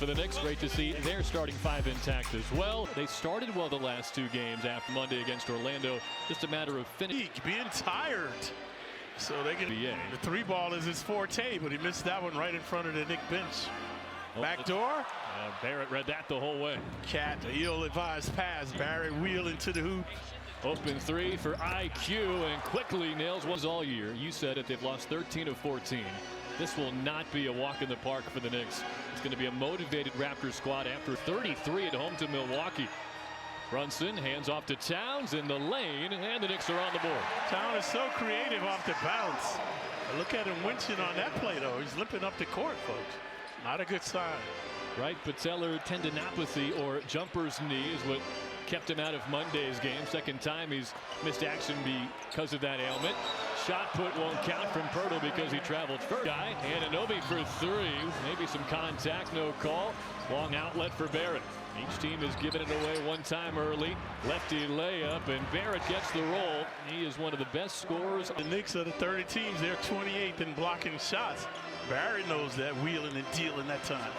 for the Knicks. Great to see their starting five intact as well. They started well the last two games after Monday against Orlando. Just a matter of finishing. Being tired. So they can. The three ball is his forte, but he missed that one right in front of the Knicks bench. Back door. Barrett read that the whole way. Cat, a ill-advised pass. Barrett wheel into the hoop. Open three for IQ and quickly nails one all year. You said it. They've lost 13 of 14. This will not be a walk in the park for the Knicks. It's going to be a motivated Raptors squad after 33 at home to Milwaukee. Brunson hands off to Towns in the lane, and the Knicks are on the board. Towns is so creative off the bounce. Look at him winching on that play, though. He's limping up the court, folks. Not a good sign. Right patellar tendinopathy or jumper's knee is what kept him out of Monday's game. Second time he's missed action because of that ailment. Shot put won't count from Pirtle because he traveled first. Anunoby for three. Maybe some contact, no call. Long outlet for Barrett. Each team has given it away one time early. Lefty layup, and Barrett gets the roll. He is one of the best scorers. The Knicks are the 30 teams. They're 28th in blocking shots. Barrett knows that, wheeling and dealing that time.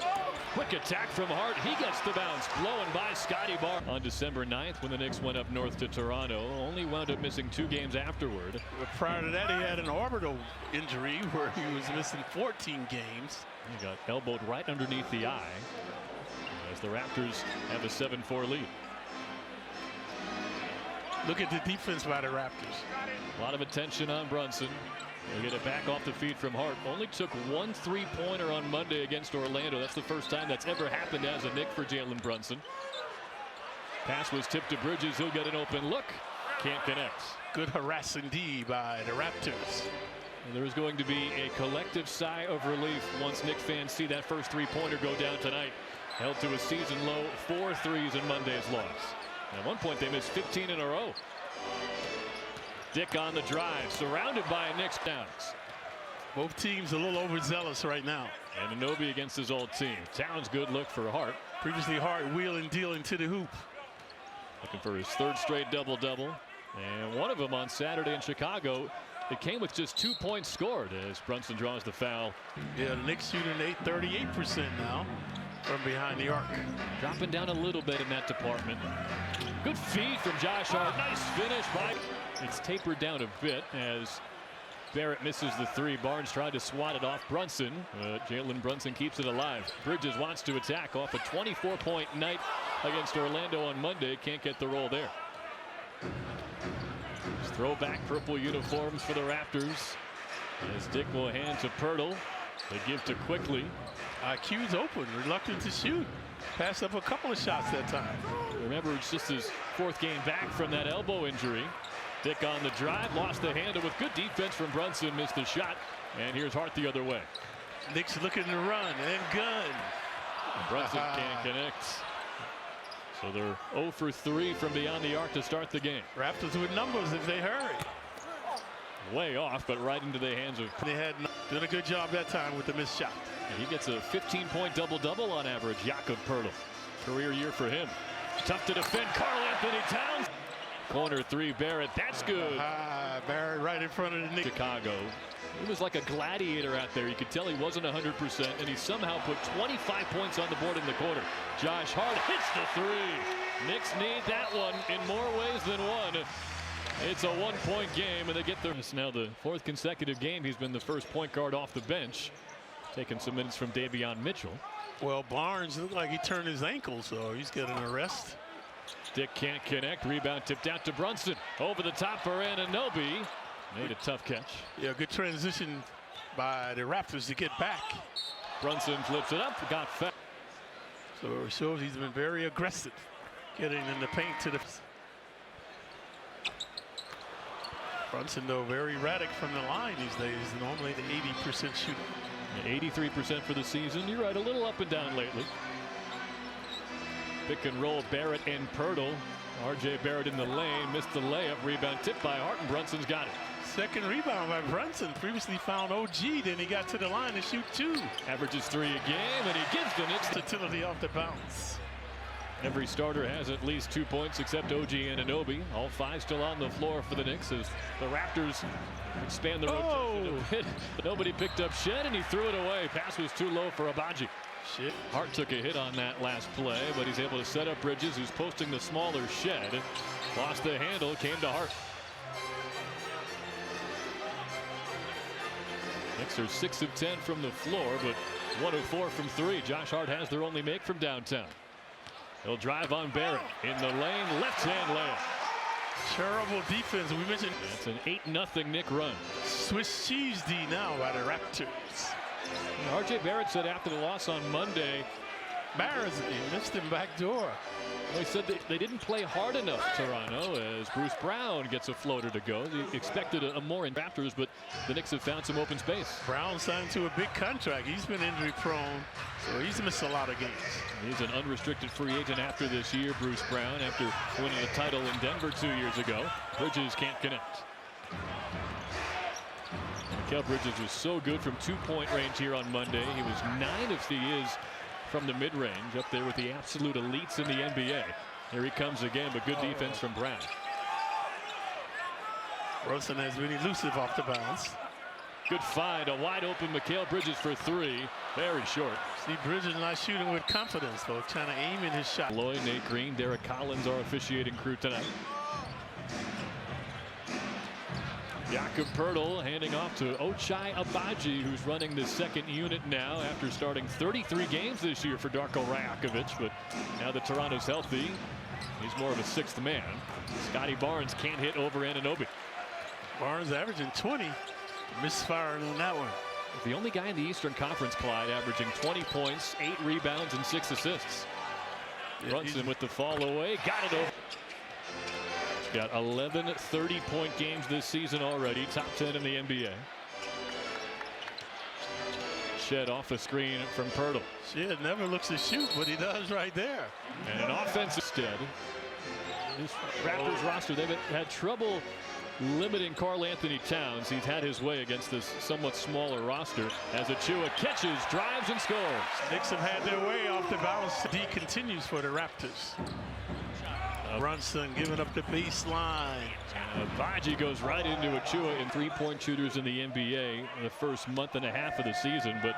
Quick attack from Hart. He gets the bounce. Blown by Scotty Barr. On December 9th, when the Knicks went up north to Toronto, only wound up missing 2 games afterward. But prior to that, he had an orbital injury where he was missing 14 games. He got elbowed right underneath the eye as the Raptors have a 7-4 lead. Look at the defense by the Raptors. A lot of attention on Brunson. He'll get it back off the feet from Hart. Only took 1 3-pointer on Monday against Orlando. That's the first time that's ever happened as a Knick for Jalen Brunson. Pass was tipped to Bridges. He'll get an open look. Can't connect. Good harassing D by the Raptors. And there is going to be a collective sigh of relief once Knicks fans see that first 3-pointer go down tonight. Held to a season low 4 threes in Monday's loss. And at one point they missed 15 in a row. Dick on the drive, surrounded by Knicks. Towns. Both teams a little overzealous right now. And Anunoby against his old team. Towns, good look for Hart. Previously Hart wheeling, dealing to the hoop. Looking for his 3rd straight double-double. And one of them on Saturday in Chicago. It came with just 2 points scored as Brunson draws the foul. Yeah, the Knicks shooting 38% now from behind the arc. Dropping down a little bit in that department. Good feed from Josh Hart. Nice finish by. It's tapered down a bit as Barrett misses the 3. Barnes tried to swat it off Brunson. Jalen Brunson keeps it alive. Bridges wants to attack off a 24-point night against Orlando on Monday. Can't get the roll there. Throwback purple uniforms for the Raptors as Dick will hand to Pirtle. They give to Quickly. IQ's open, reluctant to shoot. Passed up a couple of shots that time. Remember, it's just his 4th game back from that elbow injury. Dick on the drive, lost the handle with good defense from Brunson, missed the shot, and here's Hart the other way. Knicks looking to run and gun. And Brunson can't connect. So they're 0 for 3 from beyond the arc to start the game. Raptors with numbers if they hurry. Way off, but right into the hands of. They had done a good job that time with the missed shot. And he gets a 15-point double-double on average. Jakob Pirtle, career year for him. Tough to defend. Karl Anthony Towns. Corner 3, Barrett. That's good. Barrett right in front of the Knicks. Chicago. He was like a gladiator out there. You could tell he wasn't 100%, and he somehow put 25 points on the board in the quarter. Josh Hart hits the 3. Knicks need that one in more ways than one. It's a 1-point game, and they get there. It's now the 4th consecutive game he's been the first point guard off the bench. Taking some minutes from Davion Mitchell. Well, Barnes looked like he turned his ankle, so he's getting an arrest. Dick can't connect. Rebound tipped out to Brunson. Over the top for Anunoby. Made a tough catch. Yeah, good transition by the Raptors to get back. Brunson flips it up. Got fouled. So it shows he's been very aggressive, getting in the paint to the. Brunson, though, very erratic from the line these days. Normally the 80% shooter. 83% for the season. You're right, a little up and down lately. Pick and roll, Barrett and Pirtle. R.J. Barrett in the lane, missed the layup. Rebound tipped by Hart, and Brunson's got it. Second rebound by Brunson. Previously found OG, then he got to the line to shoot 2. Averages 3 a game, and he gives the Knicks utility off the bounce. Every starter has at least 2 points except OG Anunoby. All 5 still on the floor for the Knicks as the Raptors expand the rotation a bit. Nobody picked up Shed, and he threw it away. Pass was too low for Abaji. Shit. Hart took a hit on that last play, but he's able to set up Bridges, who's posting the smaller Shed. Lost the handle, came to Hart. Knicks are 6 of 10 from the floor, but 1 of 4 from 3. Josh Hart has their only make from downtown. He'll drive on Barrett in the lane, left-hand layup. Terrible defense. We mentioned it's an 8-0 Knick run. Swiss cheese D now by the Raptors. R.J. Barrett said after the loss on Monday, he missed him back door. Well, he said they didn't play hard enough, Toronto, as Bruce Brown gets a floater to go. He expected a more in Raptors, but the Knicks have found some open space. Brown signed to a big contract. He's been injury prone, so he's missed a lot of games. He's an unrestricted free agent after this year, Bruce Brown, after winning the title in Denver 2 years ago. Bridges can't connect. Mikal Bridges was so good from two-point range here on Monday. He was 9 if he is from the mid-range, up there with the absolute elites in the NBA. Here he comes again, but good defense from Brown. Rosen has been elusive off the bounce. Good find, a wide-open Mikal Bridges for 3. Very short. See, Bridges not shooting with confidence, though, trying to aim in his shot. Lloyd, Nate Green, Derek Collins, our officiating crew tonight. Jakob Poeltl handing off to Ochai Agbaji, who's running the second unit now after starting 33 games this year for Darko Rajakovic. But now that Toronto's healthy, he's more of a sixth man. Scotty Barnes can't hit over Anunoby. Barnes averaging 20. Misfiring on that one. The only guy in the Eastern Conference, Clyde, averaging 20 points, 8 rebounds, and 6 assists. Brunson with the fall away, got it over. Got 11 30-point games this season already, top 10 in the NBA. Shed off a screen from Poeltl. Shed never looks to shoot, but he does right there. And an offensive instead. This Raptors roster, they've had trouble limiting Karl Anthony Towns. He's had his way against this somewhat smaller roster as Achua catches, drives, and scores. Knicks have had their way off the bounce. D continues for the Raptors. Brunson giving up the baseline. Agbaji goes right into Achua in three-point shooters in the NBA in the first month and a half of the season, but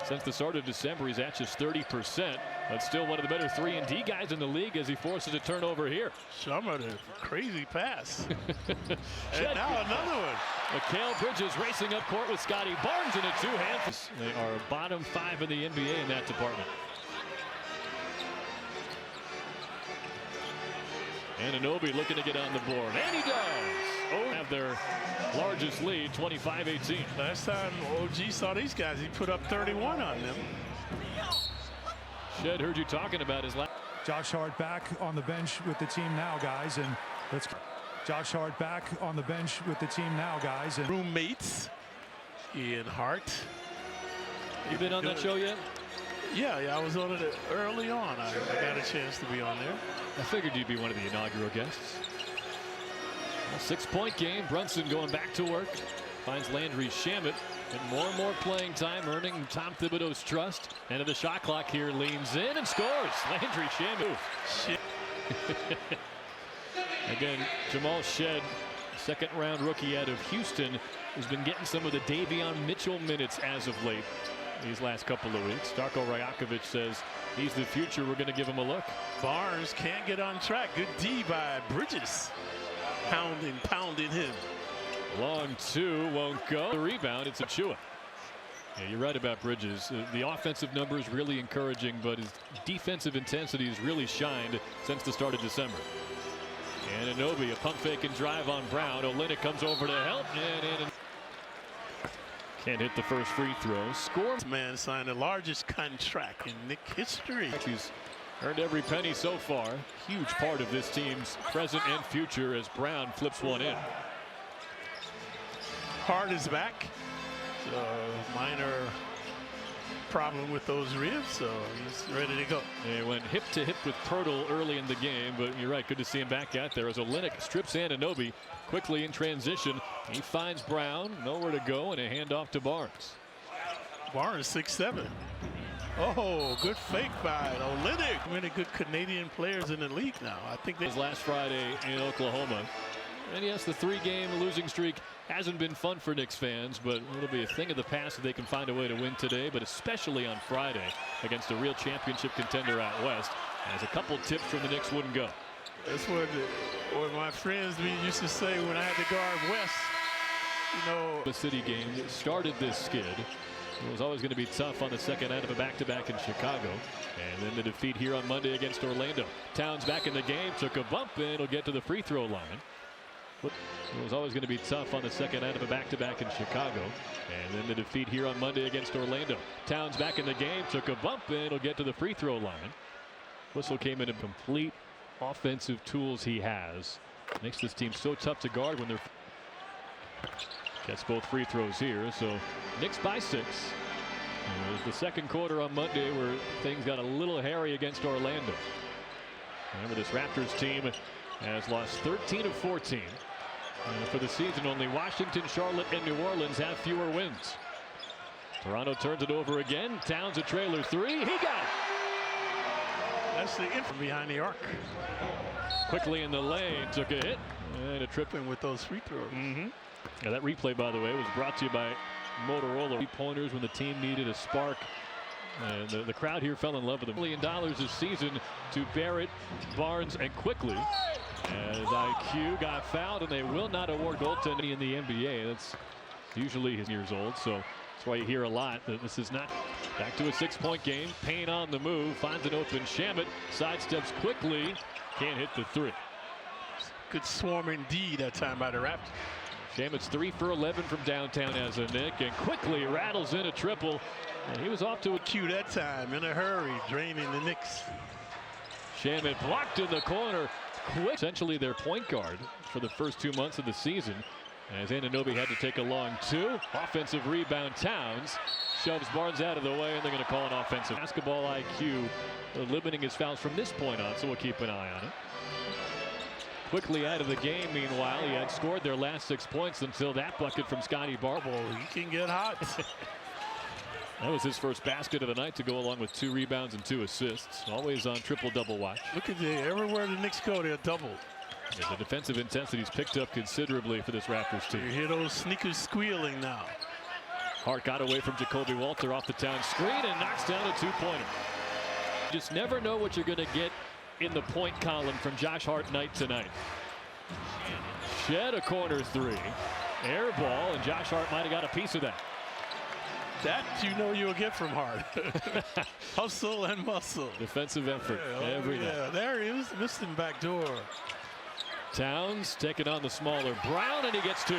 since the start of December he's at just 30%, but still one of the better 3-and-D guys in the league as he forces a turnover here. Summer, the crazy pass. And now another one. Mikal Bridges racing up court with Scotty Barnes in a two-hand. They are bottom 5 in the NBA in that department. Anunoby looking to get on the board, and he does. Oh, have their largest lead, 25-18. Last time OG saw these guys, he put up 31 on them. Shed heard you talking about his last. Josh Hart back on the bench with the team now, guys, and let's. Josh Hart back on the bench with the team now, guys, and roommates. Ian Hart. You been on that show yet? Yeah, I was on it early on. I got a chance to be on there. I figured you'd be one of the inaugural guests. A 6-point game. Brunson going back to work. Finds Landry Shamet. And more playing time, earning Tom Thibodeau's trust. End of the shot clock here. Leans in and scores. Landry Shamet. Again, Jamal Shed, second-round rookie out of Houston, has been getting some of the Davion Mitchell minutes as of late. These last couple of weeks. Darko Rajakovic says he's the future. We're going to give him a look. Barnes can't get on track. Good D by Bridges. Pounding him. Long two won't go. The rebound, it's Achua. Yeah, you're right about Bridges. The offensive numbers really encouraging, but his defensive intensity has really shined since the start of December. And Anunoby, a pump fake and drive on Brown. Olynyk comes over to help, and can't hit the first free throw. Score. This man signed the largest contract in Knick history. He's earned every penny so far. Huge part of this team's present and future as Brown flips one in. Hart is back. So minor problem with those ribs, so he's ready to go. They went hip to hip with Poeltl early in the game, but you're right, good to see him back out there as Olynyk strips Anunoby quickly in transition. He finds Brown, nowhere to go, and a handoff to Barnes. Barnes 6'7". Oh, good fake by Olynyk. Many good Canadian players in the league now. I think last Friday in Oklahoma. And yes, the 3-game losing streak hasn't been fun for Knicks fans, but it'll be a thing of the past if they can find a way to win today, but especially on Friday against a real championship contender out west, as a couple tips from the Knicks wouldn't go. That's what my friends used to say when I had to guard West. You know, the city game started this skid. It was always going to be tough on the second night of a back-to-back in Chicago. And then the defeat here on Monday against Orlando. Towns back in the game, took a bump, and it'll get to the free throw line. It was always going to be tough on the second night of a back-to-back in Chicago. And then the defeat here on Monday against Orlando. Towns back in the game, took a bump, and it'll get to the free throw line. Whistle came in a complete offensive tools he has. Makes this team so tough to guard when they're... Gets both free throws here, so Knicks by 6. It was the second quarter on Monday where things got a little hairy against Orlando. Remember, this Raptors team has lost 13 of 14. For the season, only Washington, Charlotte, and New Orleans have fewer wins. Toronto turns it over again. Towns a trailer 3. He got it. That's the info behind the arc. Quickly in the lane, took a hit and a trip in with those free throws. Now that replay, by the way, was brought to you by Motorola. 3-pointers when the team needed a spark. And the crowd here fell in love with them. $1 million this season to Barrett, Barnes, and Quickly. As IQ got fouled, and they will not award goaltending in the NBA. That's usually his years old, so that's why you hear a lot that this is not. Back to a 6-point game. Payne on the move, finds an open Shamet, sidesteps Quickly, can't hit the 3. Good swarm indeed that time by the Raptors. Shamet's 3 for 11 from downtown as a Knick, and Quickly rattles in a triple. And he was off to a cue that time in a hurry, draining the Knicks. Shamet blocked in the corner. Quick, essentially their point guard for the first 2 months of the season. As Anunoby had to take a long 2. Offensive rebound. Towns shoves Barnes out of the way, and they're going to call an offensive. Basketball IQ limiting his fouls from this point on, so we'll keep an eye on it. Quickly out of the game. Meanwhile, he had scored their last 6 points until that bucket from Scotty Barber. He can get hot. That was his first basket of the night to go along with 2 rebounds and 2 assists. Always on triple-double watch. Look at everywhere the Knicks go, they're double. Yeah, the defensive intensity's picked up considerably for this Raptors team. You hear those sneakers squealing now. Hart got away from Jacoby Walter off the town screen and knocks down a 2-pointer. Just never know what you're going to get in the point column from Josh Hart night to night. Shed a corner 3. Air ball, and Josh Hart might have got a piece of that. That you know you'll get from Hart. Hustle and muscle. Defensive effort every night. There he is, missed him back door. Towns taking on the smaller Brown, and he gets 2.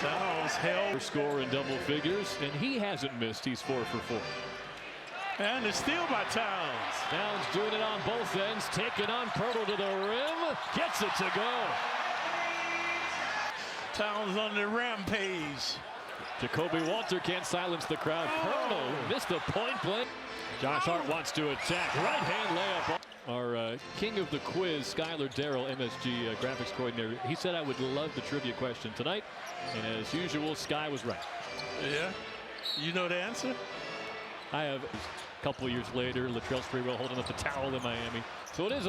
Towns held. Score in double figures, and he hasn't missed. He's 4 for 4. And a steal by Towns. Towns doing it on both ends, taking on Pirtle to the rim, gets it to go. Towns on the rampage. Jacoby Walter can't silence the crowd. Pirtle missed a point blank. Josh Hart wants to attack. Right hand layup. Our king of the quiz, Skylar Darrell, MSG graphics coordinator, he said I would love the trivia question tonight. And as usual, Sky was right. Yeah? You know the answer? I have. A couple years later, Latrell Sprewell holding up the towel in Miami. So it is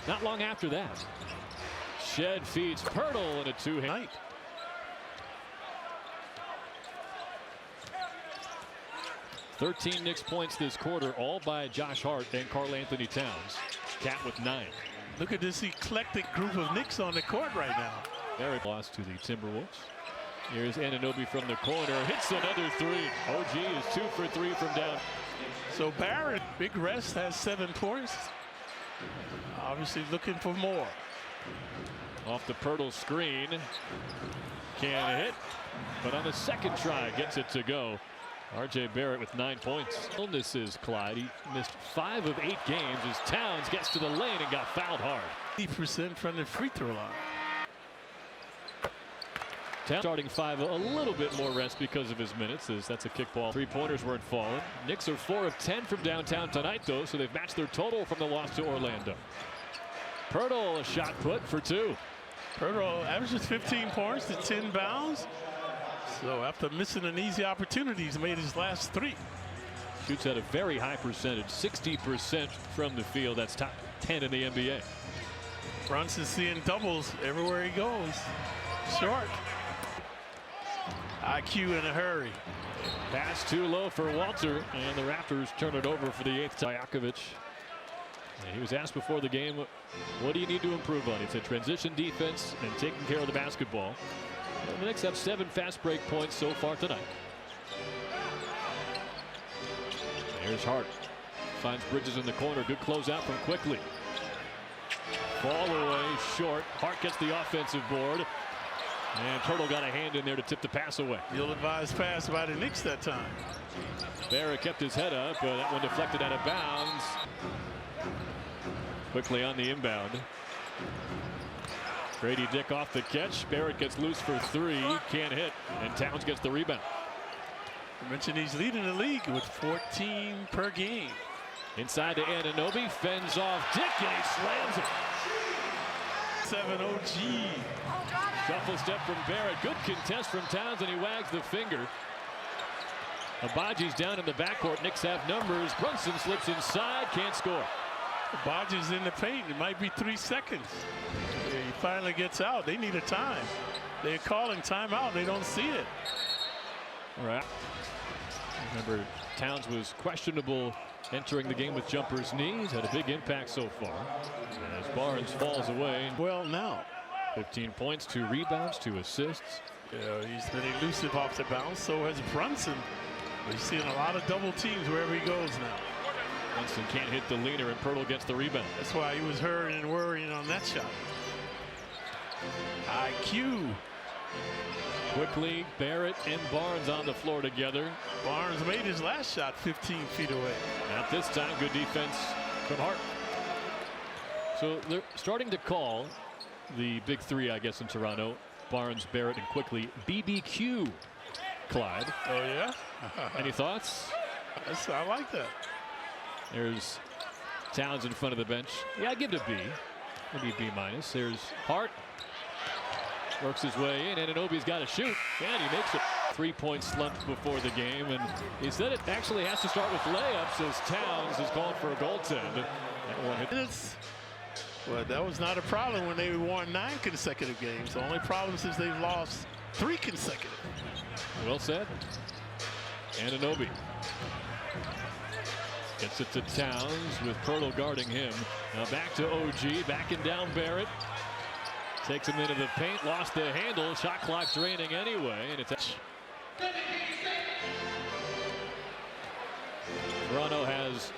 not long after that. Shed feeds Pirtle in a 2-hand. 13 Knicks points this quarter, all by Josh Hart and Karl Anthony Towns. Cat with 9. Look at this eclectic group of Knicks on the court right now. Eric lost to the Timberwolves. Here's Anunoby from the corner. Hits another 3. OG is 2 for 3 from down. So Barrett, big rest, has 7 points. Obviously looking for more. Off the Pirtle screen. Can't hit. But on the second try, gets it to go. RJ Barrett with 9 points. This is Clyde. He missed 5 of 8 games as Towns gets to the lane and got fouled hard. 80% from the free throw line. Towns starting 5, a little bit more rest because of his minutes, as that's a kickball. 3-pointers weren't falling. Knicks are 4 of 10 from downtown tonight, though, so they've matched their total from the loss to Orlando. Pirtle, a shot put for 2. Pirtle averages 15 points to 10 bounds. So after missing an easy opportunity, he's made his last 3. Shoots at a very high percentage, 60% from the field. That's top 10 in the NBA. Brunson's seeing doubles everywhere he goes. Short. IQ in a hurry. Pass too low for Walter, and the Raptors turn it over for the 8th time. And he was asked before the game, what do you need to improve on? He said transition defense and taking care of the basketball. And the Knicks have 7 fast break points so far tonight. Here's Hart. Finds Bridges in the corner. Good closeout from Quickly. Ball away short. Hart gets the offensive board. And Turtle got a hand in there to tip the pass away. Ill-advised pass by the Knicks that time. Barrett kept his head up, but that one deflected out of bounds. Quickly on the inbound. Grady Dick off the catch. Barrett gets loose for 3. Can't hit. And Towns gets the rebound. I mentioned he's leading the league with 14 per game. Inside to Anunoby. Fends off Dick and he slams it. 7 OG. Shuffle step from Barrett. Good contest from Towns, and he wags the finger. Abaji's down in the backcourt. Knicks have numbers. Brunson slips inside. Can't score. Abaji's in the paint. It might be 3 seconds. He finally gets out. They need a time. They're calling timeout. They don't see it. All right. Remember, Towns was questionable entering the game with Jumper's knees. Had a big impact so far. As Barnes falls away. Well, now. 15 points, 2 rebounds, 2 assists. Yeah, he's been elusive off the bounce. So has Brunson. He's seeing a lot of double teams wherever he goes now. Brunson can't hit the leaner, and Pirtle gets the rebound. That's why he was hurrying and worrying on that shot. IQ. Quickly, Barrett and Barnes on the floor together. Barnes made his last shot 15 feet away. Not this time. Good defense from Hart. So they're starting to call the big 3, I guess, in Toronto. Barnes, Barrett, and Quickly. BBQ, Clyde. Oh, yeah? Any thoughts? I like that. There's Towns in front of the bench. Yeah, I'd give it a B. Maybe a B minus. There's Hart. Works his way in, and Anunoby's got to shoot, and he makes it. 3-point slump before the game, and he said it actually has to start with layups as Towns is called for a goaltend. That one hit. Well, that was not a problem when they won 9 consecutive games. The only problem is they've lost 3 consecutive. Well said. Anunoby gets it to Towns with Pirtle guarding him. Now back to OG, backing down Barrett. Takes him into the paint, lost the handle. Shot clock draining anyway, and it's. Toronto has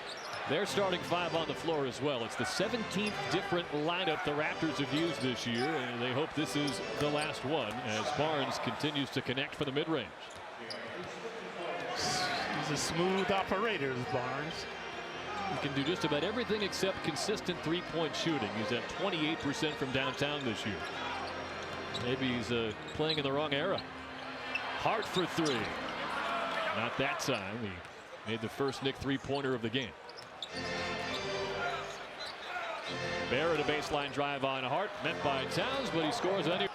their starting 5 on the floor as well. It's the 17th different lineup the Raptors have used this year, and they hope this is the last one as Barnes continues to connect for the mid-range. He's a smooth operator, Barnes. He can do just about everything except consistent 3-point shooting. He's at 28% from downtown this year. Maybe he's playing in the wrong era. Hart for 3. Not that time. He made the first Knick 3-pointer of the game. Barrett a baseline drive on Hart, met by Towns, but he scores anyway.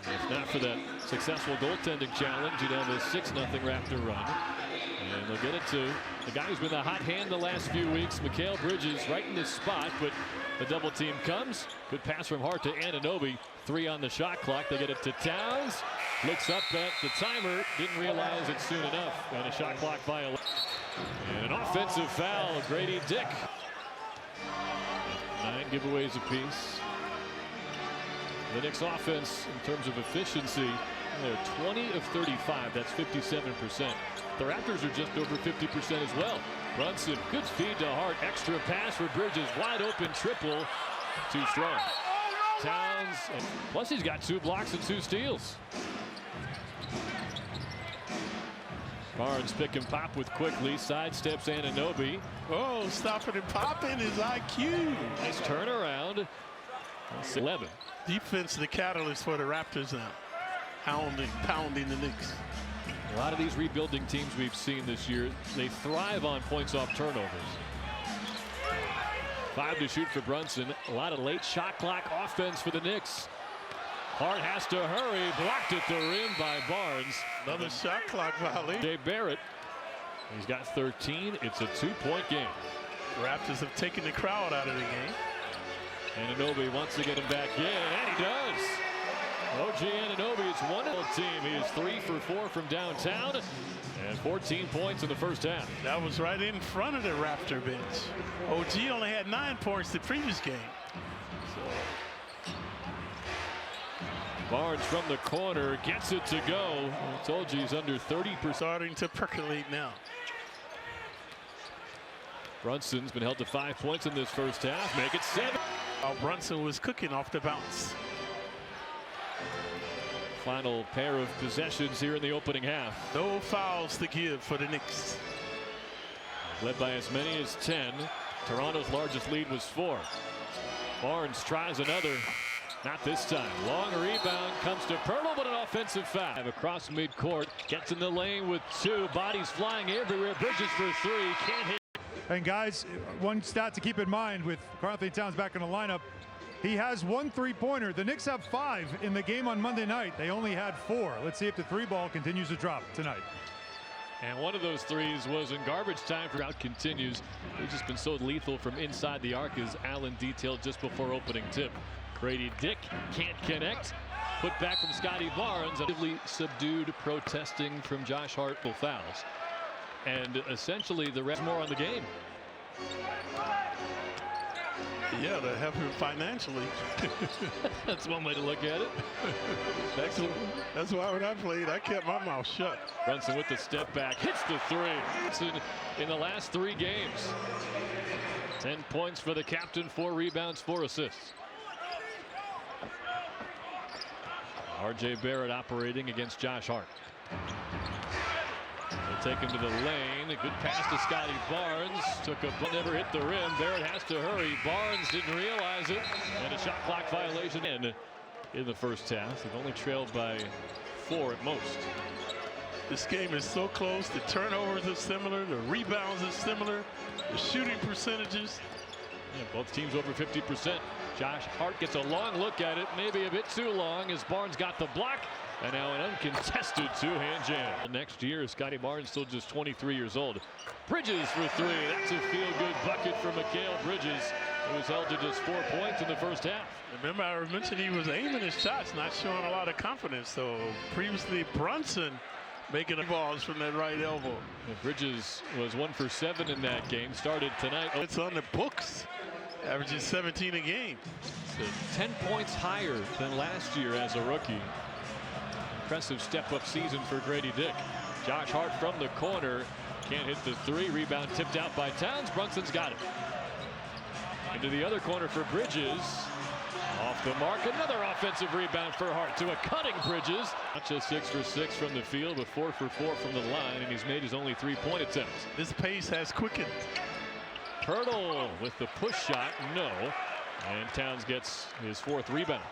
If not for that successful goaltending challenge, you'd have a 6-0 Raptor run. And they'll get it to the guy who's been the hot hand the last few weeks, Mikal Bridges, right in this spot, but the double team comes. Good pass from Hart to Anunoby. 3 on the shot clock. They get it to Towns. Looks up at the timer. Didn't realize it soon enough. And a shot clock violation. And an offensive foul. Grady Dick. 9 giveaways apiece. The Knicks offense in terms of efficiency, they're 20 of 35. That's 57%. The Raptors are just over 50% as well. Brunson, good feed to Hart. Extra pass for Bridges. Wide open triple. Too strong. Towns. Plus he's got 2 blocks and 2 steals. Barnes pick and pop with Quickly. Sidesteps Anunoby. Oh, stopping and popping is IQ. Nice turnaround. 11. Defense the catalyst for the Raptors now. Pounding the Knicks. A lot of these rebuilding teams we've seen this year, they thrive on points off turnovers. 5 to shoot for Brunson. A lot of late shot clock offense for the Knicks. Hart has to hurry. Blocked at the rim by Barnes. Another shot clock violation. Jay Barrett. He's got 13. It's a 2-point game. Raptors have taken the crowd out of the game. Anunoby wants to get him back in, and he does. OG Anunoby is one team. He is 3 for 4 from downtown and 14 points in the first half. That was right in front of the Raptor bench. OG only had 9 points the previous game. Barnes from the corner gets it to go. I told you he's under 30%. Starting to percolate now. Brunson's been held to 5 points in this first half. Make it 7. Brunson was cooking off the bounce. Final pair of possessions here in the opening half. No fouls to give for the Knicks. Led by as many as 10. Toronto's largest lead was 4. Barnes tries another. Not this time. Long rebound comes to Pirtle, but an offensive foul. Across midcourt, gets in the lane with 2. Bodies flying everywhere. Bridges for 3. Can't hit. And guys, one stat to keep in mind with Karl-Anthony Towns back in the lineup, he has 1 3-pointer. The Knicks have 5 in the game on Monday night. They only had 4. Let's see if the 3-ball continues to drop tonight. And one of those threes was in garbage time. Route continues. He's just been so lethal from inside the arc, as Allen detailed just before opening tip. Grady Dick can't connect. Put back from Scotty Barnes. Subdued protesting from Josh Hart. Fouls. And essentially the rest more on the game. Yeah, they're helping financially. That's one way to look at it. That's why when I played, I kept my mouth shut. Brunson with the step back, hits the 3. In the last 3 games. 10 points for the captain, 4 rebounds, 4 assists. RJ Barrett operating against Josh Hart. They take him to the lane. A good pass to Scotty Barnes. Took a but never hit the rim. Barrett has to hurry. Barnes didn't realize it. And a shot clock violation in the first half. They've only trailed by 4 at most. This game is so close. The turnovers are similar. The rebounds are similar. The shooting percentages. Yeah, both teams over 50%. Josh Hart gets a long look at it. Maybe a bit too long as Barnes got the block. And now an uncontested 2-hand jam. Next year, Scotty Barnes still just 23 years old. Bridges for 3. That's a feel-good bucket for Mikal Bridges. He was held to just 4 points in the first half. Remember, I mentioned he was aiming his shots, not showing a lot of confidence. So previously, Brunson making the balls from that right elbow. And Bridges was 1 for 7 in that game. Started tonight. It's on the books, averaging 17 a game. So 10 points higher than last year as a rookie. Impressive step-up season for Grady Dick. Josh Hart from the corner. Can't hit the 3. Rebound tipped out by Towns. Brunson's got it. Into the other corner for Bridges. Off the mark. Another offensive rebound for Hart to a cutting Bridges. Not just 6 for 6 from the field, but 4 for 4 from the line, and he's made his only 3-point attempts. This pace has quickened. Pirtle with the push shot. No. And Towns gets his 4th rebound.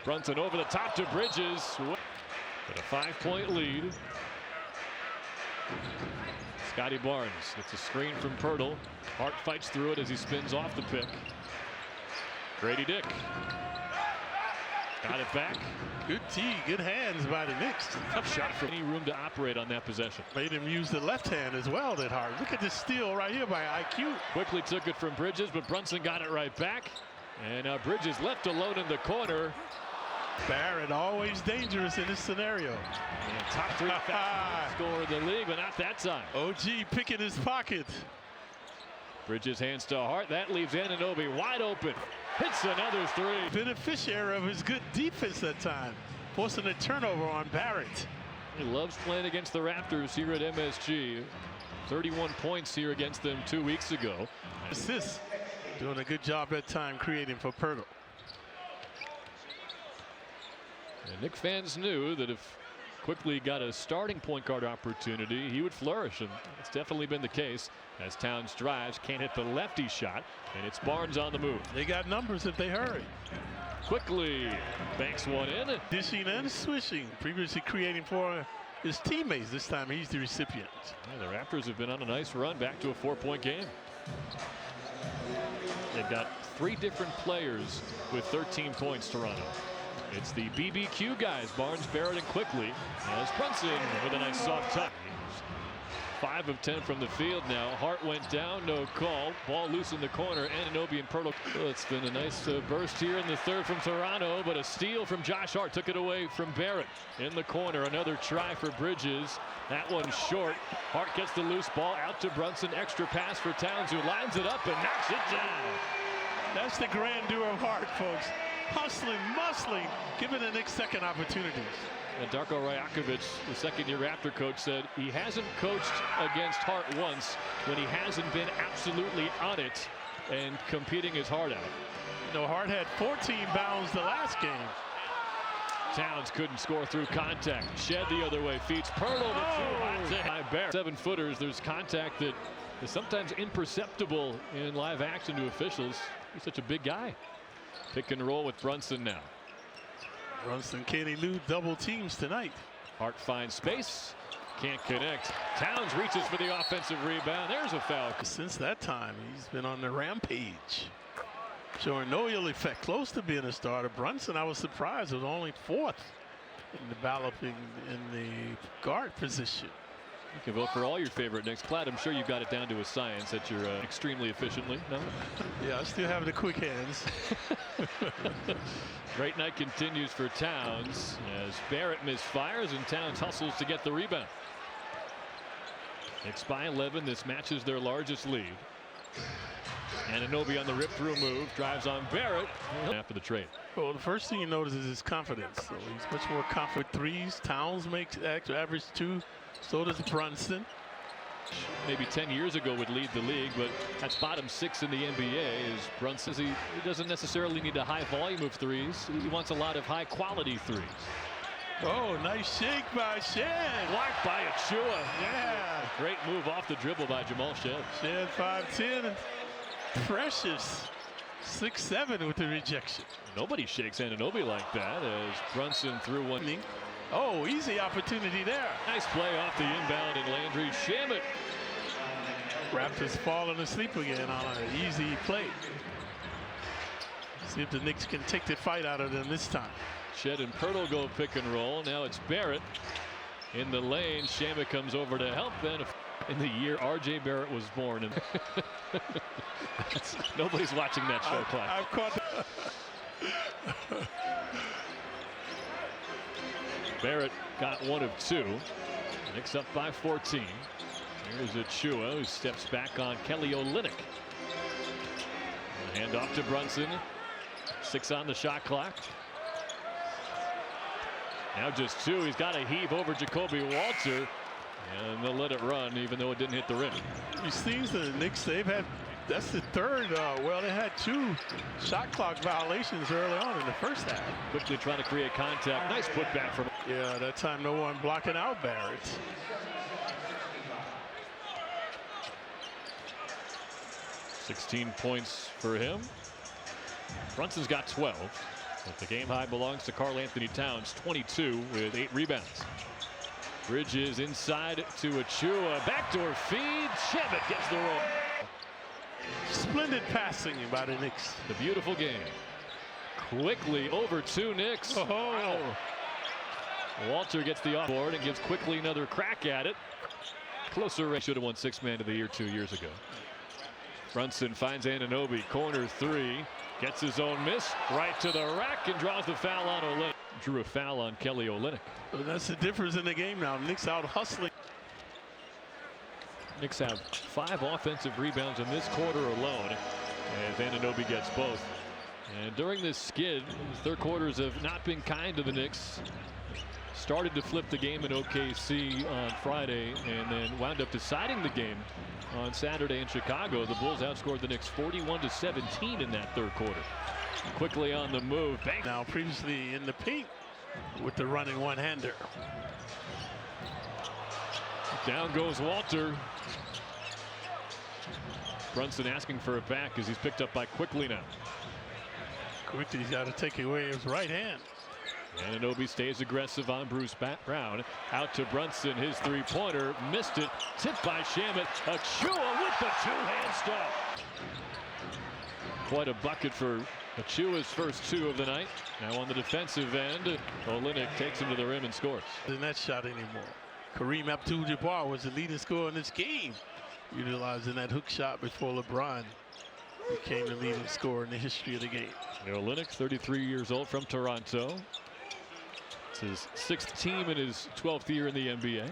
Brunson over the top to Bridges. With a 5-point lead. Scotty Barnes gets a screen from Pirtle. Hart fights through it as he spins off the pick. Grady Dick. Got it back. Good tee, good hands by the Knicks. Tough shot for any room to operate on that possession. Made him use the left hand as well, that Hart. Look at this steal right here by IQ. Quickly took it from Bridges, but Brunson got it right back. And now Bridges left alone in the corner. Barrett always dangerous in this scenario. And top 3 score in the league, but not that time. OG picking his pocket. Bridges hands to Hart. That leaves Anunoby wide open. Hits another 3. Beneficiary of his good defense that time. Forcing a turnover on Barrett. He loves playing against the Raptors here at MSG. 31 points here against them 2 weeks ago. Assists. Doing a good job that time creating for Pirtle. And Knicks fans knew that if Quickly got a starting point guard opportunity, he would flourish, and it's definitely been the case as Towns drives, can't hit the lefty shot, and it's Barnes on the move. They got numbers if they hurry. Quickly banks one in. Dishing and swishing, previously creating for his teammates. This time he's the recipient. Yeah, the Raptors have been on a nice run back to a 4-point game. They've got 3 different players with 13 points, Toronto. It's the BBQ guys, Barnes, Barrett, and Quickly, as Brunson with a nice soft touch. 5 of 10 from the field now. Hart went down, no call. Ball loose in the corner. Anunoby and Pirtle. Well, it's been a nice burst here in the third from Toronto, but a steal from Josh Hart took it away from Barrett. In the corner, another try for Bridges. That one short. Hart gets the loose ball out to Brunson. Extra pass for Towns, who lines it up and knocks it down. That's the grandeur of Hart, folks. Hustling, muscling, giving the Knicks second opportunities. And Darko Rajakovic, the second-year Raptor coach, said he hasn't coached against Hart once when he hasn't been absolutely on it and competing his heart out. You know, Hart had 14 bounds the last game. Towns couldn't score through contact. Shed the other way, feeds Pirtle to Barrett. 7-footers, there's contact that is sometimes imperceptible in live action to officials. He's such a big guy. Pick and roll with Brunson now. Brunson can't elude double teams tonight. Hart finds space, can't connect. Towns reaches for the offensive rebound. There's a foul. Since that time, he's been on the rampage, showing no ill effect. Close to being a starter. Brunson, I was surprised, was only 4th in developing in the guard position. You can vote for all your favorite Knicks. Platt, I'm sure you've got it down to a science that you're extremely efficiently. No? Yeah, I still have the quick hands. Great night continues for Towns as Barrett misfires and Towns hustles to get the rebound. Knicks by 11. This matches their largest lead. Anunoby on the rip-through move, drives on Barrett after the trade. Well, the first thing you notice is his confidence. So he's much more confident. Threes. Towns makes average 2. So does Brunson. Maybe 10 years ago would lead the league, but that's bottom 6 in the NBA. Is Brunson? He doesn't necessarily need a high volume of threes. He wants a lot of high quality threes. Oh, nice shake by Shed. Blocked by Achua. Yeah. Great move off the dribble by Jamal Shed. Shed 5'10". Precious 6'7" with the rejection. Nobody shakes Anunoby like that as Brunson threw one. Oh, easy opportunity there. Nice play off the inbound and Landry Shamet. Raptors falling asleep again on an easy play. See if the Knicks can take the fight out of them this time. Shed and Pirtle go pick and roll. Now it's Barrett in the lane. Shamet comes over to help. Then in the year R.J. Barrett was born. And nobody's watching that show, Clark. I've caught. Barrett got 1 of 2. Knicks up by 14. Here's Achua, who steps back on Kelly Olynyk. Hand off to Brunson. 6 on the shot clock. Now just 2. He's got a heave over Jacoby Walter. And they'll let it run, even though it didn't hit the rim. These things the Knicks, they've had, that's the third. Well, they had 2 shot clock violations early on in the first half. Quickly trying to create contact. Nice putback from. Yeah, that time no one blocking out Barrett. $16 points for him. Brunson's got 12. But the game high belongs to Karl Anthony Towns, 22 with 8 rebounds. Bridges inside to Achua. Backdoor feed. Shamet gets the roll. Splendid passing by the Knicks. The beautiful game. Quickly over to Knicks. Oh. Wow. Walter gets the offboard and gives Quickly another crack at it. Closer range. Should have won 6th man of the year 2 years ago. Brunson finds Anunoby. Corner 3. Gets his own miss. Right to the rack and draws the foul on Olynyk. Drew a foul on Kelly Olynyk. Well, that's the difference in the game now. Knicks out hustling. Knicks have 5 offensive rebounds in this quarter alone as Anunoby gets both. And during this skid, the third quarters have not been kind to the Knicks. Started to flip the game in OKC on Friday and then wound up deciding the game on Saturday in Chicago. The Bulls outscored the Knicks 41-17 in that third quarter. Quickly on the move. Now previously in the paint with the running one-hander. Down goes Walter. Brunson asking for it back as he's picked up by Quickly now. Quickly's got to take away his right hand. Anunoby stays aggressive on Bruce Brown. Out to Brunson. His 3-pointer. Missed it. Tipped by Shamet. Achua with the 2-hand stop. Quite a bucket for Achua's first 2 of the night. Now on the defensive end, Olynyk takes him to the rim and scores. In that shot anymore. Kareem Abdul-Jabbar was the leading scorer in this game, utilizing that hook shot before LeBron became the leading scorer in the history of the game. Olynyk, 33 years old, from Toronto. It's his 6th team in his 12th year in the NBA.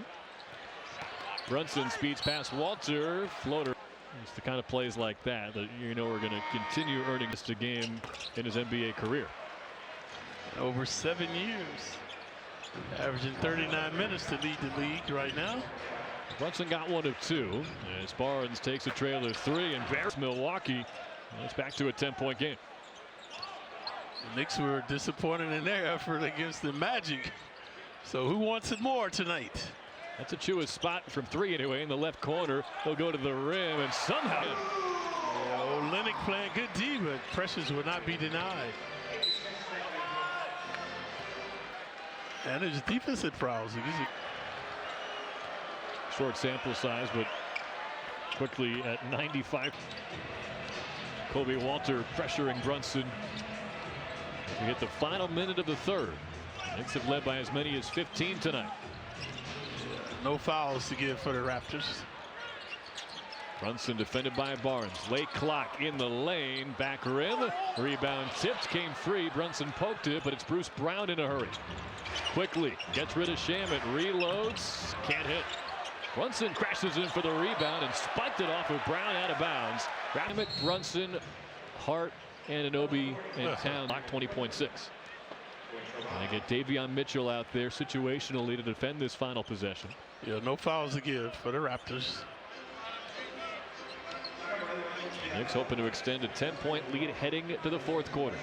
Brunson speeds past Walter. Floater. It's the kind of plays like that you know are going to continue earning just a game in his NBA career. Over 7 years, averaging 39 minutes to lead the league right now. Brunson got 1 of 2 as Barnes takes a trailer 3 and bears Milwaukee. It's back to a 10-point game. The Knicks were disappointed in their effort against the Magic. So who wants it more tonight? That's Achua's spot from 3 anyway in the left corner. He'll go to the rim and somehow. Olynyk playing good D, but pressures will not be denied. And his defensive prowess. Short sample size, but quickly at 95. Kobe Walter pressuring Brunson to hit the final minute of the 3rd. Knicks have led by as many as 15 tonight. No fouls to give for the Raptors. Brunson defended by Barnes. Late clock in the lane. Back rim. Rebound tipped. Came free. Brunson poked it, but it's Bruce Brown in a hurry. Quickly gets rid of Shamet. Reloads. Can't hit. Brunson crashes in for the rebound and spiked it off of Brown out of bounds. Shamet, Brunson, Hart, Anunoby, and Towns. 20.6. I get Davion Mitchell out there situationally to defend this final possession. Yeah, no fouls to give for the Raptors. Knicks hoping to extend a 10-point lead heading to the 4th quarter.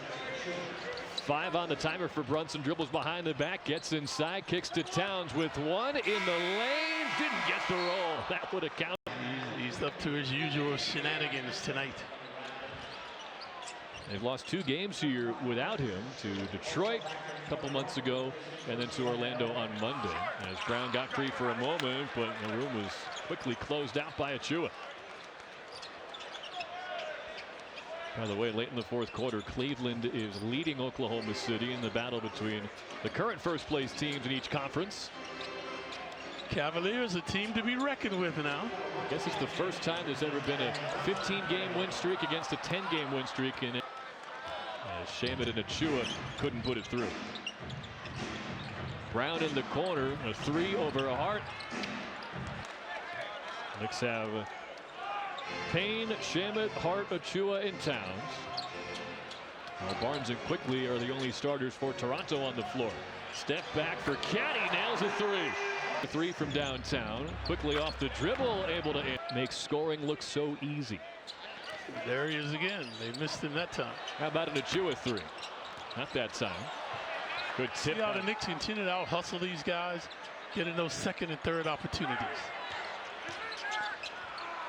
5 on the timer for Brunson. Dribbles behind the back, gets inside, kicks to Towns with 1 in the lane. Didn't get the roll. That would have counted. He's up to his usual shenanigans tonight. They've lost 2 games here without him, to Detroit a couple months ago and then to Orlando on Monday, as Brown got free for a moment, but the room was quickly closed out by Achua. By the way, late in the 4th quarter, Cleveland is leading Oklahoma City in the battle between the current 1st place teams in each conference. Cavaliers, a team to be reckoned with now. I guess it's the first time there's ever been a 15-game win streak against a 10-game win streak in it. As Shamet and Achua couldn't put it through. Brown in the corner, a 3 over Hart. Knicks have Payne, Shamet, Hart, Achua, and Towns. Well, Barnes and Quickly are the only starters for Toronto on the floor. Step back for Caddy, nails a 3. A 3 from downtown. Quickly off the dribble, able to make scoring look so easy. There he is again. They missed him that time. How about an Achua 3? Not that time. Good tip. See how the Knicks continue to out hustle these guys, getting those 2nd and 3rd opportunities.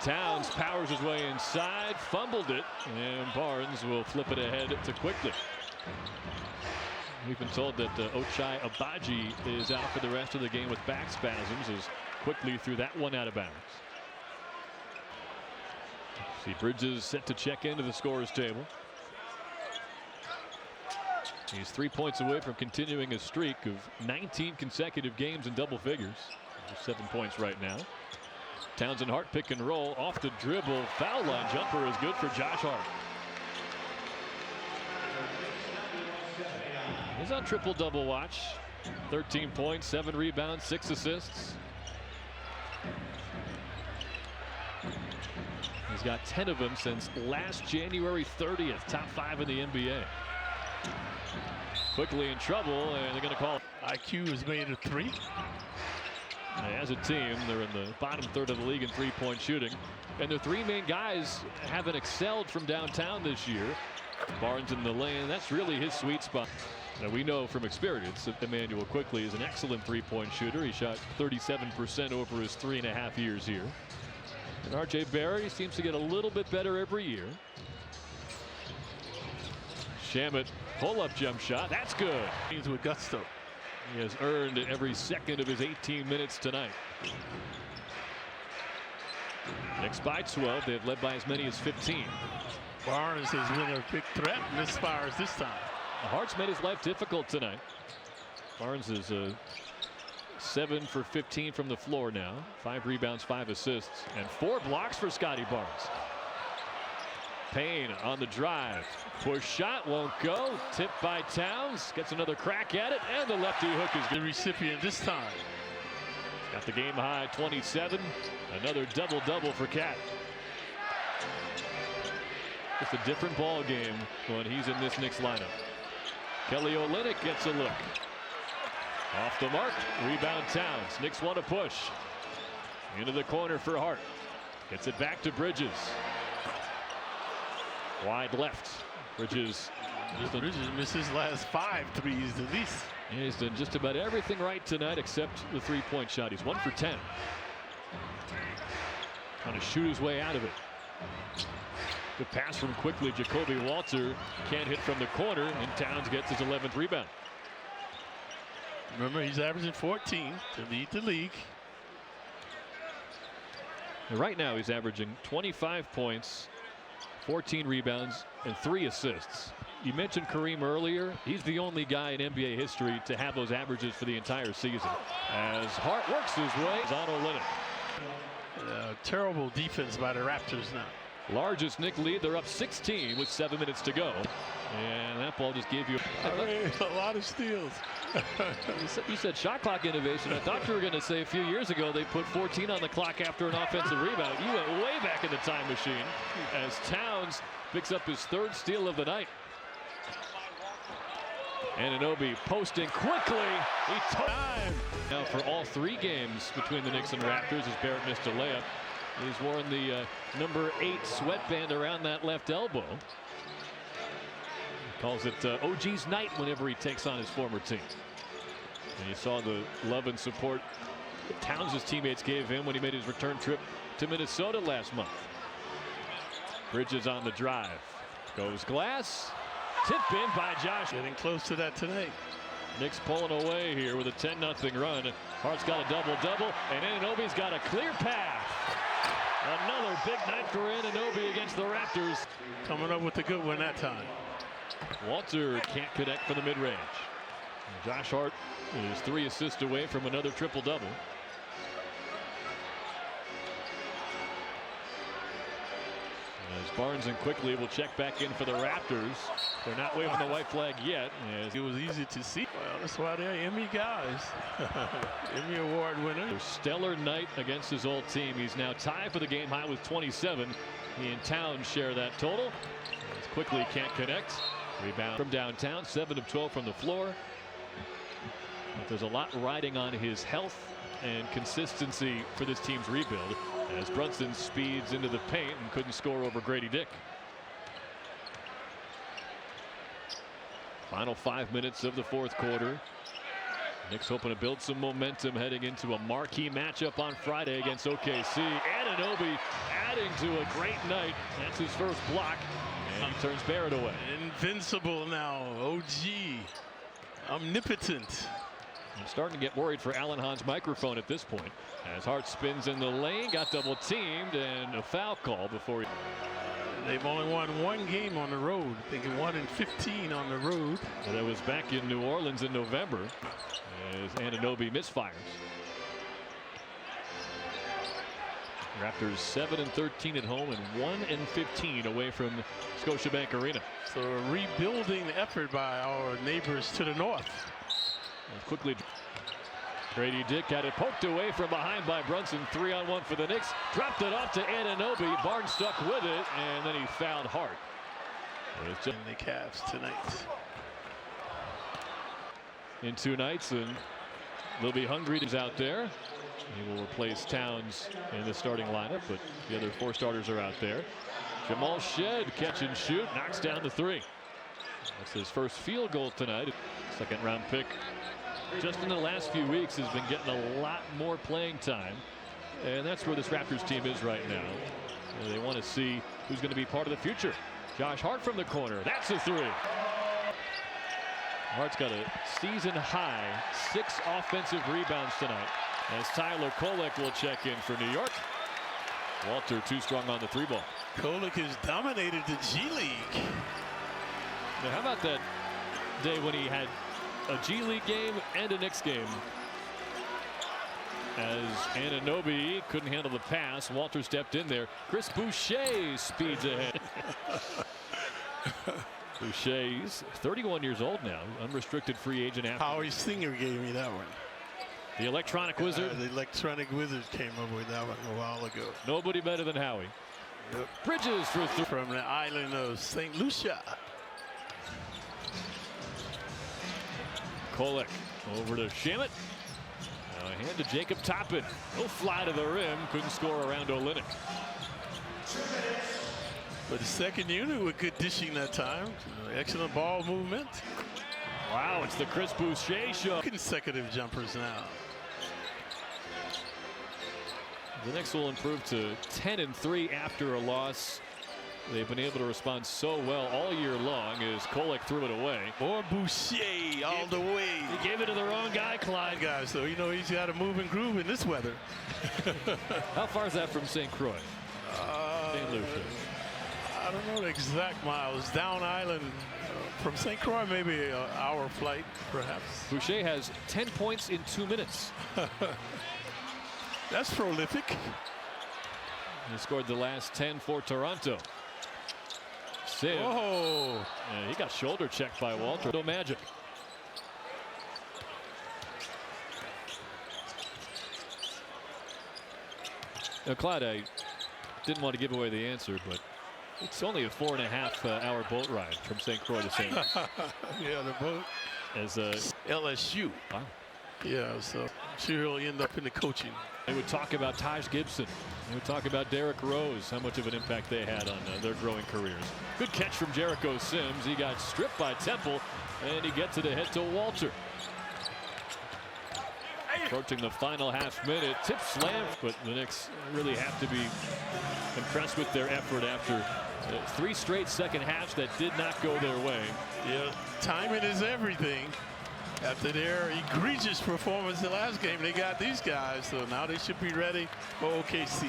Towns powers his way inside, fumbled it, and Barnes will flip it ahead to Quickly. We've been told that Ochai Agbaji is out for the rest of the game with back spasms, as Quickly threw that one out of bounds. See Bridges set to check into the scorer's table. He's 3 points away from continuing his streak of 19 consecutive games in double figures. Just 7 points right now. Towns and Hart pick and roll off the dribble. Foul line jumper is good for Josh Hart. He's on triple-double watch. 13 points, 7 rebounds, 6 assists. He's got 10 of them since last January 30th. Top 5 in the NBA. Quickly in trouble, and they're going to call it. IQ has made a 3. As a team, they're in the bottom 3rd of the league in 3-point shooting, and their 3 main guys haven't excelled from downtown this year. Barnes in the lane, that's really his sweet spot. Now we know from experience that Emmanuel Quickly is an excellent 3-point shooter. He shot 37% over his 3.5 years here. And RJ Barrett seems to get a little bit better every year. Shamet pull-up jump shot, that's good. He's with gusto. He has earned every second of his 18 minutes tonight. Knicks by 12. They've led by as many as 15. Barnes has been a big threat, misfires this time. Hart's made his life difficult tonight. Barnes is 7 for 15 from the floor now. 5 rebounds, 5 assists, and 4 blocks for Scotty Barnes. Payne on the drive. Push shot won't go. Tipped by Towns. Gets another crack at it, and the lefty hook is The recipient this time. got the game high 27. Another double-double for Cat. Just a different ball game when he's in this Knicks lineup. Kelly Olynyk gets a look. Off the mark. Rebound Towns. Knicks want to push. Into the corner for Hart. Gets it back to Bridges. Wide left. Bridges missed his last 5 threes at least. Yeah, he's done just about everything right tonight except the three-point shot. He's 1 for 10. Trying to shoot his way out of it. The pass from quickly. Jacoby Walter can't hit from the corner, and Towns gets his 11th rebound. Remember, he's averaging 14 to lead the league. And right now he's averaging 25 points, 14 rebounds, and 3 assists. You mentioned Kareem earlier. He's the only guy in NBA history to have those averages for the entire season. As Hart works his way on Olynyk. Terrible defense by the Raptors now. Largest Knick lead. They're up 16 with 7 minutes to go. And that ball just gave you a lot of steals. You said shot clock innovation. I thought you were going to say a few years ago they put 14 on the clock after an offensive rebound. You went way back in the time machine as Towns picks up his 3rd steal of the night. Anunoby posting quickly. He took time. Now for all 3 games between the Knicks and Raptors as Barrett missed a layup. He's worn the number 8 sweatband around that left elbow. Calls it OG's night whenever he takes on his former team. And you saw the love and support that Towns' teammates gave him when he made his return trip to Minnesota last month. Bridges on the drive. Goes glass. Tip in by Josh. Getting close to that tonight. Knicks pulling away here with a 10-0 run. Hart's got a double-double, and Anunoby's got a clear path. Another big night for Anunoby against the Raptors. Coming up with a good one that time. Walter can't connect for the mid-range. Josh Hart is 3 assists away from another triple-double. As Barnes and quickly will check back in for the Raptors. They're not waving the white flag yet. It was easy to see. Well, that's why they're Emmy guys. Emmy Award winner. A stellar night against his old team. He's now tied for the game high with 27. He and Towns share that total. As quickly can't connect. Rebound from downtown. 7 of 12 from the floor. But there's a lot riding on his health and consistency for this team's rebuild as Brunson speeds into the paint and couldn't score over Grady Dick. Final 5 minutes of the 4th quarter. Knicks hoping to build some momentum heading into a marquee matchup on Friday against OKC. Anunoby adding to a great night. That's his first block, and he turns Barrett away. Invincible now. OG. Omnipotent. I'm starting to get worried for Alan Hahn's microphone at this point. As Hart spins in the lane, got double teamed, and a foul call before he... They've only won 1 game on the road. They can 1 in 15 on the road. And that was back in New Orleans in November as Anunoby misfires. Raptors 7-13 at home and 1-15 away from Scotiabank Arena. So a rebuilding effort by our neighbors to the north. And quickly, Grady Dick had it poked away from behind by Brunson. 3-on-1 for the Knicks. Dropped it off to Anunoby. Barnes stuck with it, and then he fouled Hart. It's just the Cavs tonight. In 2 nights, and they'll be hungry. He's out there. He will replace Towns in the starting lineup, but the other 4 starters are out there. Jamal Shed, catch and shoot, knocks down the 3. That's his first field goal tonight. 2nd round pick. Just in the last few weeks has been getting a lot more playing time, and that's where this Raptors team is right now. They want to see who's going to be part of the future. Josh Hart from the corner. That's a 3. Hart's got a season high 6 offensive rebounds tonight as Tyler Kolek will check in for New York. Walter too strong on the 3 ball. Kolek has dominated the G League. Now, how about that day when he had a G League game and a Knicks game as Anunoby couldn't handle the pass. Walter stepped in there. Chris Boucher speeds ahead. Boucher, he's 31 years old now, unrestricted free agent. After Howie Singer gave me that one. The electronic wizard. The electronic wizard came up with that one a while ago. Nobody better than Howie. Yep. Bridges for three. From the island of St. Lucia. Kolek over to Shamit. Now a hand to Jacob Toppin. He'll fly to the rim. Couldn't score around Olynyk. But the second unit with good dishing that time. Excellent ball movement. Wow, it's the Chris Boucher show. Consecutive jumpers now. The Knicks will improve to 10-3 after a loss. They've been able to respond so well all year long as Kolek threw it away. More Boucher all the way. He gave it to the wrong guy, Clyde. Guys, so you know he's got to move and groove in this weather. How far is that from St. Croix? St. Lucia. I don't know the exact miles. Down Island from St. Croix, maybe an hour flight, perhaps. Boucher has 10 points in 2 minutes. That's prolific. He scored the last 10 for Toronto. Sim. Oh, And he got shoulder checked by Walter. No magic. Now, Clyde, I didn't want to give away the answer, but it's only a 4.5-hour boat ride from St. Croix to St. yeah, the boat. As LSU. wow. Yeah, so I'm sure he'll end up in the coaching. They would talk about Taj Gibson. They would talk about Derrick Rose, how much of an impact they had on their growing careers. Good catch from Jericho Sims. He got stripped by Temple, and he gets it ahead to Walter. Approaching the final half minute. Tip slam, but the Knicks really have to be impressed with their effort after 3 straight second halves that did not go their way. Yeah, timing is everything. After their egregious performance the last game, they got these guys, so now they should be ready for OKC.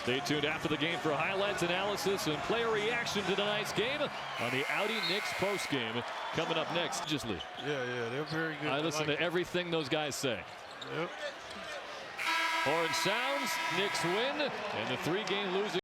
Stay tuned after the game for highlights, analysis, and player reaction to tonight's game on the Audi Knicks postgame. Coming up next, just leave. Yeah, they're very good. I listen to everything those guys say. Yep. Horn sounds, Knicks win, and the 3-game losing